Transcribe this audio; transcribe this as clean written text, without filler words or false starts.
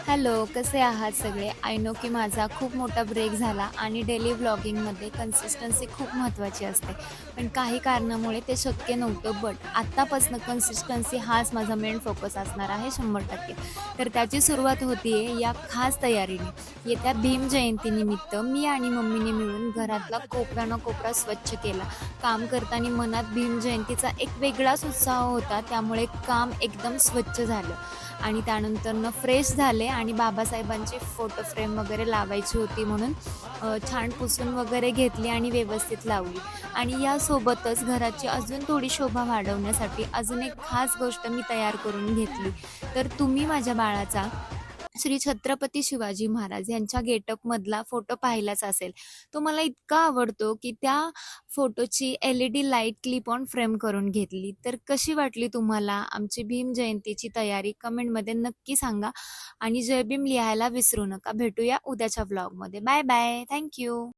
Hello, कसे आहात सगळे? आय नो की माझा खूप मोठा ब्रेक झाला आणि डेली व्लॉगिंगमध्ये कन्सिस्टन्सी खूप महत्त्वाची असते. पण काही कारणामुळे ते शक्य नव्हतं. बट आत्तापासून कन्सिस्टन्सी हाच माझा मेन फोकस असणार आहे 100%. तर त्याची सुरुवात होती आहे या खास तयारीने. येत्या भीम जयंतीनिमित्त मी आणि मम्मीने मिळून घरातला कोपरा ना कोपरा स्वच्छ केला. काम करताना मनात भीम जयंतीचा एक वेगळाच उत्साह होता. त्यामुळे काम एकदम स्वच्छ झालं. आणि त्यानंतरनं फ्रेश झाले आणि बाबासाहेबांची फोटो फ्रेम वगैरे लावायची होती म्हणून छान पुसून वगैरे घेतली आणि व्यवस्थित लावली. आणि यासोबतच घराची अजून थोडी शोभा वाढवण्यासाठी अजून एक खास गोष्ट मी तयार करून घेतली. तर तुम्ही माझ्या बाळाचा श्री छत्रपती शिवाजी महाराज यांच्या गेटअपमधला फोटो पाहिलाच असेल. तो मला इतका आवडतो, की त्या फोटोची LED light clip on frame करून घेतली. तर कशी वाटली तुम्हाला आमची भीम जयंतीची तयारी? कमेंटमध्ये नक्की सांगा आणि जय भीम लिहायला विसरू नका. भेटूया उद्याच्या व्लॉगमध्ये. Bye bye. Thank you.